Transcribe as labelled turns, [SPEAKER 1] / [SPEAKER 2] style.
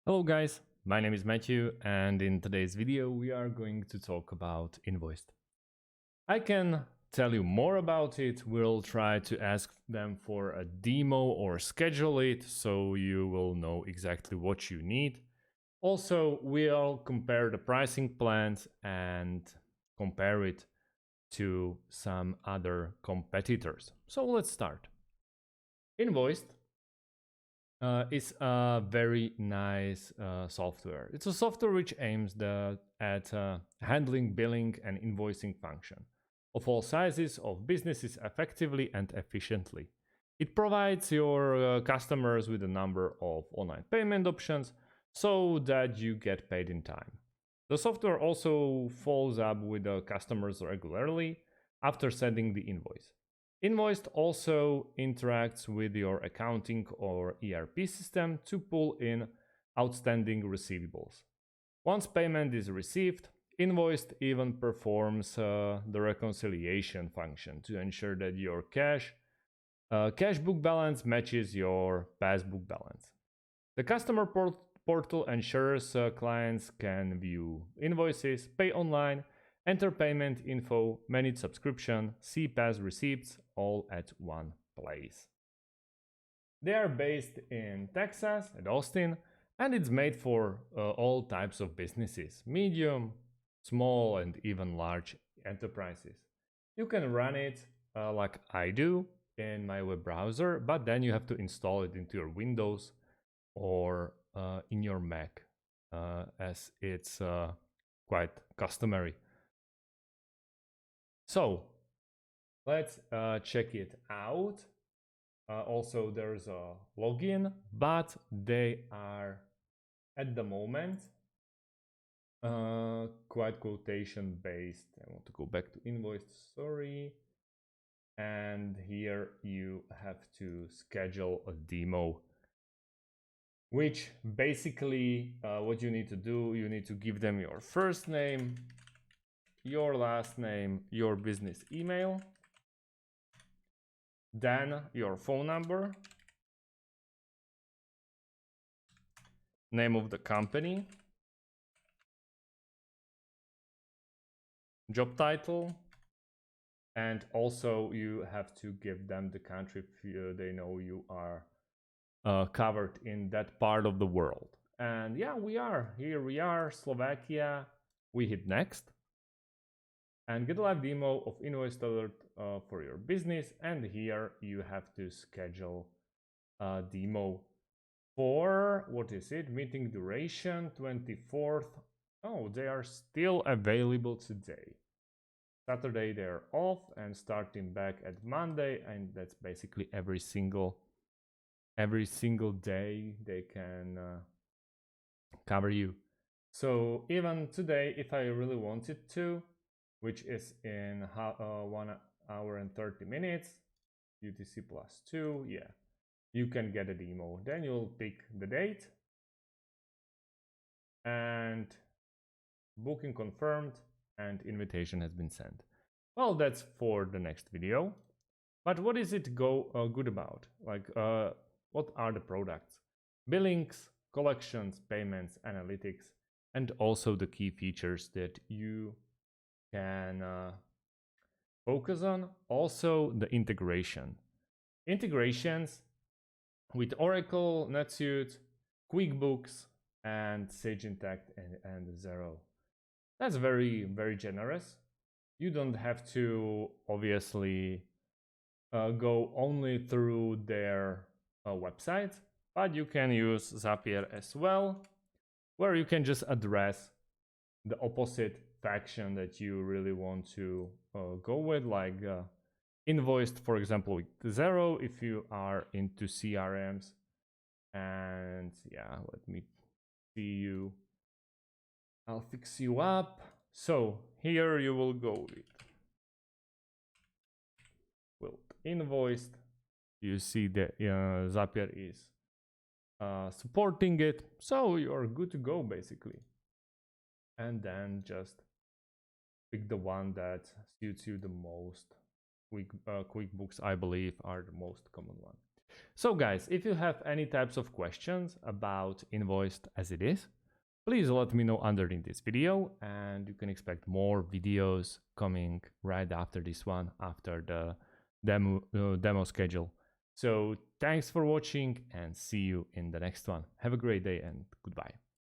[SPEAKER 1] Hello guys, my name is Matthew and in today's video we are going to talk about Invoiced. I can tell you more about it. We'll try to ask them for a demo or schedule it so you will know exactly what you need. Also, we'll compare the pricing plans and compare it to some other competitors. So let's start. Invoiced is a very nice software. It's a software which aims at handling billing and invoicing function of all sizes of businesses effectively and efficiently. It provides your customers with a number of online payment options so that you get paid in time. The software also follows up with the customers regularly after sending the invoice. Invoiced also interacts with your accounting or ERP system to pull in outstanding receivables. Once payment is received, Invoiced even performs the reconciliation function to ensure that your cash book balance matches your past book balance. The customer portal ensures clients can view invoices, pay online, enter payment info, manage subscription, see past receipts, all at one place. They are based in Texas at Austin, and it's made for all types of businesses, medium, small, and even large enterprises. You can run it like I do in my web browser, but then you have to install it into your Windows or in your Mac, as it's quite customary. So let's check it out. Also, there's a login, but they are at the moment quite quotation based. I want to go back to invoice, sorry. And here you have to schedule a demo, which basically what you need to do, you need to give them your first name, your last name, your business email, then your phone number, name of the company, job title, and also you have to give them the country if they know you are covered in that part of the world. And yeah, here we are, Slovakia. We hit next and get a live demo of Invoiced Alert for your business. And here you have to schedule a demo for, what is it, meeting duration 24th. Oh, they are still available today. Saturday they're off and starting back at Monday, and that's basically every single day they can cover you. So even today, if I really wanted to, which is in 1 hour and 30 minutes, UTC +2, yeah, you can get a demo. Then you'll pick the date and booking confirmed and invitation has been sent. Well, that's for the next video. But what is it good about? Like, what are the products? Billings, collections, payments, analytics, and also the key features that you can focus on. Also, the integration. Integrations with Oracle, NetSuite, QuickBooks, and Sage Intacct and Xero. That's very, very generous. You don't have to obviously go only through their website, but you can use Zapier as well, where you can just address the opposite faction that you really want to go with, like Invoiced, for example, with Xero, if you are into CRMs. And yeah, let me see you. I'll fix you up. So here you will go with Invoiced. You see that Zapier is supporting it, so you're good to go basically. And then just pick the one that suits you the most. QuickBooks, I believe, are the most common one. So guys, if you have any types of questions about Invoiced as it is, please let me know underneath this video, and you can expect more videos coming right after this one, after the demo schedule. So thanks for watching and see you in the next one. Have a great day and goodbye.